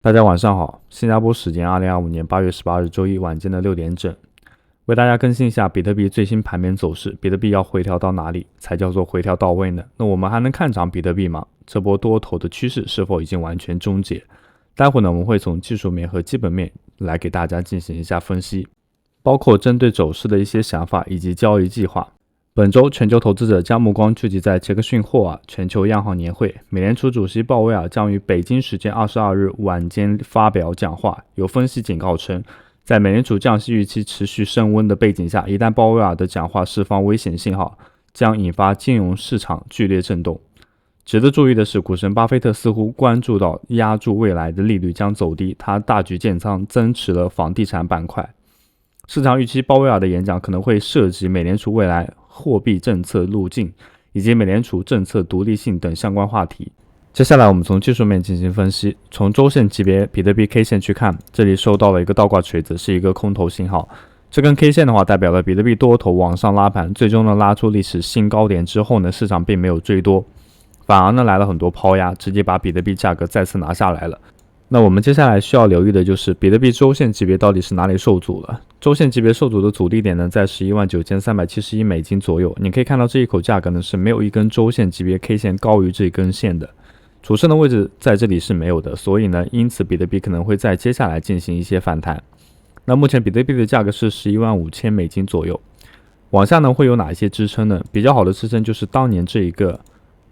大家晚上好，新加坡时间2025年8月18日周一晚间的6点整，为大家更新一下比特币最新盘面走势。比特币要回调到哪里才叫做回调到位呢？那我们还能看涨比特币吗？这波多头的趋势是否已经完全终结？待会呢，我们会从技术面和基本面来给大家进行一下分析，包括针对走势的一些想法以及交易计划。本周，全球投资者将目光聚集在杰克逊霍尔全球央行年会，美联储主席鲍威尔将于北京时间22日晚间发表讲话。有分析警告称，在美联储降息预期持续升温的背景下，一旦鲍威尔的讲话释放危险信号，将引发金融市场剧烈震动。值得注意的是，股神巴菲特似乎关注到压住未来的利率将走低，他大举建仓增持了房地产板块。市场预期鲍威尔的演讲可能会涉及美联储未来货币政策路径以及美联储政策独立性等相关话题。接下来我们从技术面进行分析，从周线级别比特币 K 线去看，这里收到了一个倒挂锤子，是一个空头信号。这根 K 线的话代表了比特币多头往上拉盘，最终呢拉出历史新高点之后呢，市场并没有追多，反而呢来了很多抛压，直接把比特币价格再次拿下来了。那我们接下来需要留意的就是比特币周线级别到底是哪里受阻了。周线级别受阻的阻力点呢，在119371美金左右。你可以看到这一口价格呢是没有一根周线级别 K 线高于这一根线的，主升的位置在这里是没有的，所以呢，因此比特币可能会在接下来进行一些反弹。那目前比特币的价格是115000美金左右，往下呢会有哪一些支撑呢？比较好的支撑就是当年这一个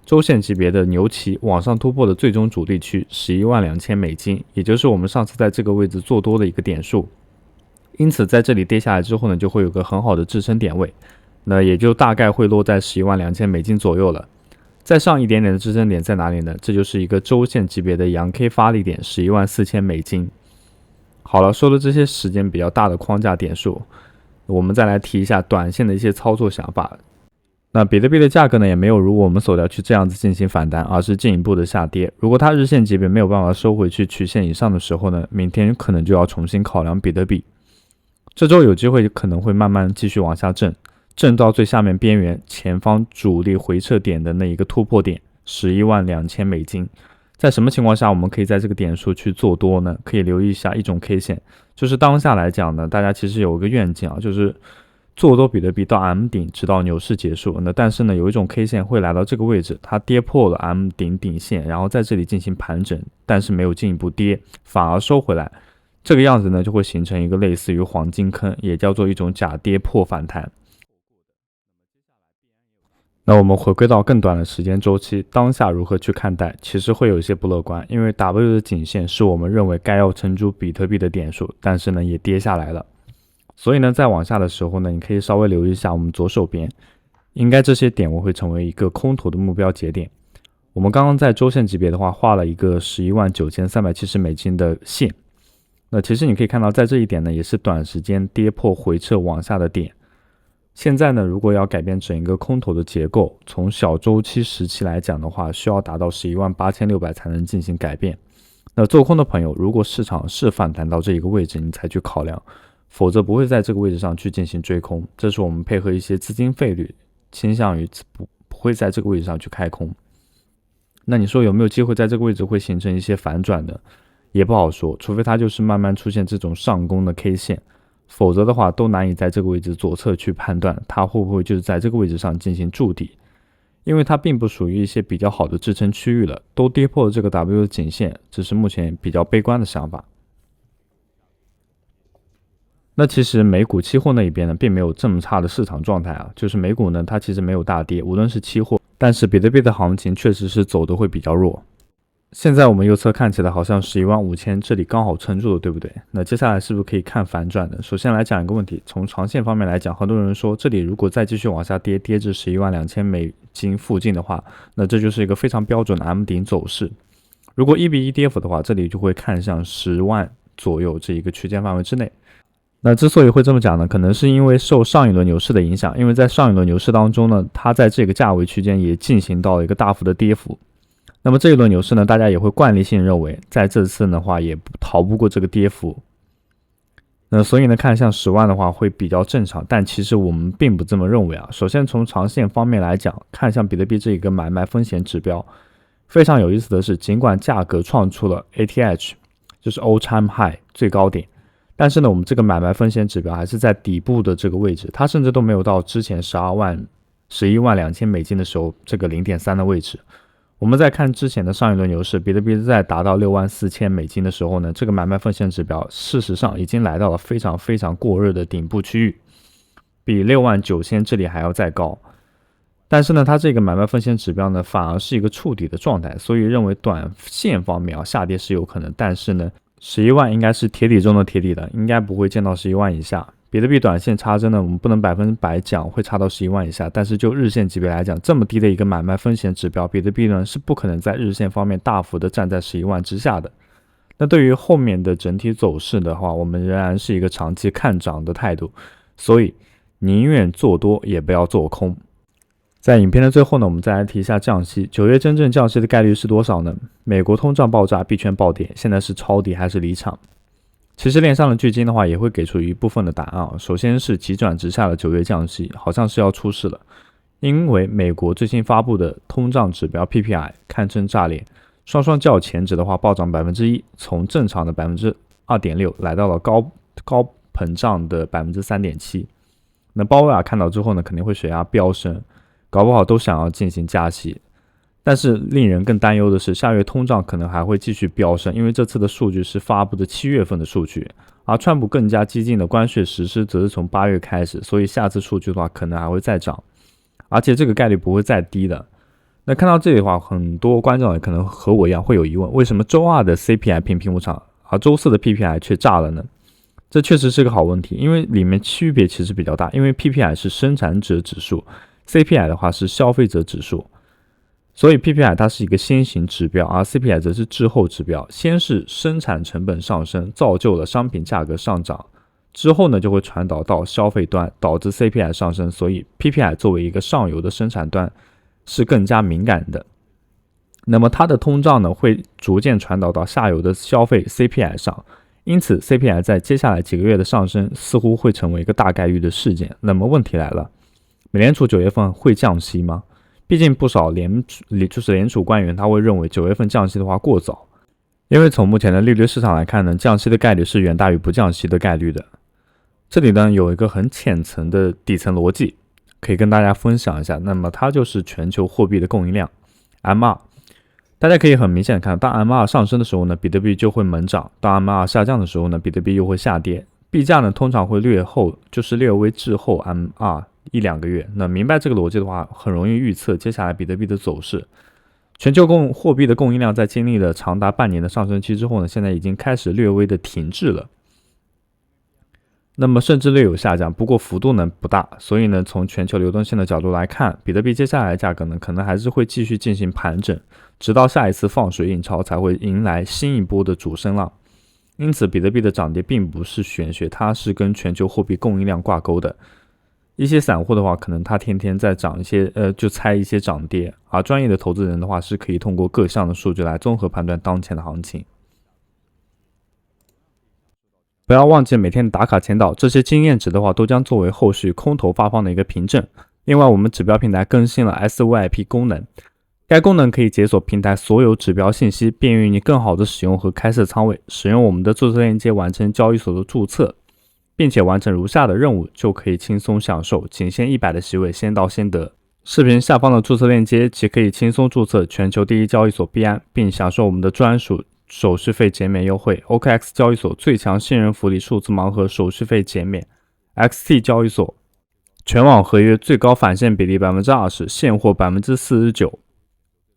周线级别的牛旗往上突破的最终阻力区112000美金，也就是我们上次在这个位置做多的一个点数。因此在这里跌下来之后呢，就会有个很好的支撑点位，那也就大概会落在112000美金左右了。再上一点点的支撑点在哪里呢？这就是一个周线级别的阳 K 发力点114000美金。好了，说了这些时间比较大的框架点数，我们再来提一下短线的一些操作想法。那比特币的价格呢，也没有如我们所料去这样子进行反弹，而是进一步的下跌。如果它日线级别没有办法收回去曲线以上的时候呢，明天可能就要重新考量比特币。这周有机会可能会慢慢继续往下震到最下面边缘前方主力回撤点的那一个突破点112000美金。在什么情况下我们可以在这个点数去做多呢？可以留意一下一种 K 线，就是当下来讲呢，大家其实有一个愿景啊，就是做多比特币到 M 顶直到牛市结束。那但是呢，有一种 K 线会来到这个位置，它跌破了 M 顶顶线，然后在这里进行盘整，但是没有进一步跌，反而收回来。这个样子呢，就会形成一个类似于黄金坑，也叫做一种假跌破反弹。那我们回归到更短的时间周期，当下如何去看待？其实会有一些不乐观，因为 W 的颈线是我们认为该要撑住比特币的点数，但是呢也跌下来了。所以呢，在往下的时候呢，你可以稍微留意一下我们左手边，应该这些点位会成为一个空头的目标节点。我们刚刚在周线级别的话，画了一个119370美金的线。那其实你可以看到，在这一点呢，也是短时间跌破回撤往下的点。现在呢，如果要改变整个空头的结构，从小周期时期来讲的话，需要达到118600才能进行改变。那做空的朋友，如果市场是反弹到这一个位置，你才去考量，否则不会在这个位置上去进行追空。这是我们配合一些资金费率，倾向于不会在这个位置上去开空。那你说有没有机会在这个位置会形成一些反转呢？也不好说，除非它就是慢慢出现这种上攻的 K 线，否则的话都难以在这个位置左侧去判断它会不会就是在这个位置上进行筑底，因为它并不属于一些比较好的支撑区域了，都跌破了这个 W 的颈线，这是目前比较悲观的想法。那其实美股期货那一边呢，并没有这么差的市场状态啊，就是美股呢它其实没有大跌，无论是期货，但是比特币的行情确实是走的会比较弱。现在我们右侧看起来好像115000这里刚好撑住了，对不对？那接下来是不是可以看反转的？首先来讲一个问题，从长线方面来讲，很多人说这里如果再继续往下跌，跌至112000美金附近的话，那这就是一个非常标准的 M 顶走势。如果1:1跌幅的话，这里就会看向10万左右这一个区间范围之内。那之所以会这么讲呢，可能是因为受上一轮牛市的影响，因为在上一轮牛市当中呢，它在这个价位区间也进行到了一个大幅的跌幅。那么这一轮牛市呢，大家也会惯例性认为，在这次的话也逃不过这个跌幅。那所以呢，看向10万的话会比较正常，但其实我们并不这么认为啊。首先从长线方面来讲，看向比特币这一个买卖风险指标，非常有意思的是，尽管价格创出了 ATH，就是 all time high 最高点。但是呢，我们这个买卖风险指标还是在底部的这个位置，它甚至都没有到之前11万2000美金的时候这个 0.3 的位置。我们在看之前的上一轮牛市，比特币在达到6万4千美金的时候呢，这个买卖风险指标事实上已经来到了非常非常过热的顶部区域，比6万9千这里还要再高。但是呢，它这个买卖风险指标呢，反而是一个触底的状态，所以认为短线方面下跌是有可能，但是呢，11万应该是铁底中的铁底的，应该不会见到11万以下。比特币短线差针呢，我们不能100%讲会差到11万以下，但是就日线级别来讲，这么低的一个买卖风险指标，比特币呢是不可能在日线方面大幅的站在11万之下的。那对于后面的整体走势的话，我们仍然是一个长期看涨的态度，所以宁愿做多也不要做空。在影片的最后呢，我们再来提一下降息。9月真正降息的概率是多少呢？美国通胀爆炸，币圈暴跌，现在是抄底还是离场？其实链上的巨鲸的话也会给出一部分的答案。首先是急转直下的9月降息，好像是要出事了，因为美国最新发布的通胀指标 PPI 堪称炸裂，双较前值的话暴涨 1%， 从正常的 2.6% 来到了高膨胀的 3.7%。那鲍威尔看到之后呢，肯定会血压飙升，搞不好都想要进行加息。但是令人更担忧的是，下月通胀可能还会继续飙升，因为这次的数据是发布的7月份的数据，而川普更加激进的关税实施则是从8月开始，所以下次数据的话可能还会再涨，而且这个概率不会再低的。那看到这里的话，很多观众也可能和我一样会有疑问，为什么周二的 CPI 平平无常，而周四的 PPI 却炸了呢？这确实是个好问题，因为里面区别其实比较大，因为 PPI 是生产者指数， CPI 的话是消费者指数，所以 PPI 它是一个先行指标，而 CPI 则是滞后指标。先是生产成本上升，造就了商品价格上涨，之后呢就会传导到消费端，导致 CPI 上升。所以 PPI 作为一个上游的生产端是更加敏感的。那么它的通胀呢会逐渐传导到下游的消费 CPI 上，因此 CPI 在接下来几个月的上升似乎会成为一个大概率的事件。那么问题来了，美联储9月份会降息吗？毕竟不少联储官员他会认为9月份降息的话过早，因为从目前的利率市场来看呢，降息的概率是远大于不降息的概率的。这里呢有一个很浅层的底层逻辑可以跟大家分享一下，那么它就是全球货币的供应量 MR。 大家可以很明显的看到，当 MR 上升的时候呢，比特币就会猛涨，当 MR 下降的时候呢，比特币又会下跌。币价呢通常会略微滞后 MR 1-2个月。那明白这个逻辑的话，很容易预测接下来比特币的走势。全球货币的供应量在经历了长达半年的上升期之后呢，现在已经开始略微的停滞了，那么甚至略有下降，不过幅度呢不大。所以呢，从全球流动性的角度来看，比特币接下来的价格呢可能还是会继续进行盘整，直到下一次放水印钞才会迎来新一波的主升浪。因此比特币的涨跌并不是玄学，它是跟全球货币供应量挂钩的。一些散户的话，可能他天天在涨一些就猜一些涨跌，而专业的投资人的话是可以通过各项的数据来综合判断当前的行情。不要忘记每天打卡签到，这些经验值的话都将作为后续空头发放的一个凭证。另外，我们指标平台更新了 SYP 功能，该功能可以解锁平台所有指标信息，便于你更好的使用和开设仓位。使用我们的注册链接完成交易所的注册，并且完成如下的任务，就可以轻松享受仅限100的席位，先到先得。视频下方的注册链接即可以轻松注册全球第一交易所币安，并享受我们的专属手续费减免优惠。 OKX 交易所最强信任福利数字盲盒手续费减免， XT 交易所全网合约最高返现比例 20%， 现货 49%，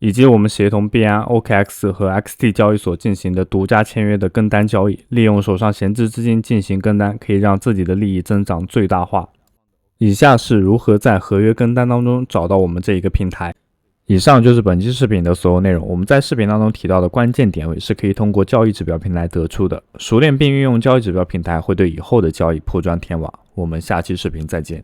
以及我们协同币安、OKX 和 XT 交易所进行的独家签约的跟单交易，利用手上闲置资金进行跟单，可以让自己的利益增长最大化。以下是如何在合约跟单当中找到我们这一个平台。以上就是本期视频的所有内容。我们在视频当中提到的关键点位是可以通过交易指标平台得出的，熟练并运用交易指标平台会对以后的交易铺砖添瓦。我们下期视频再见。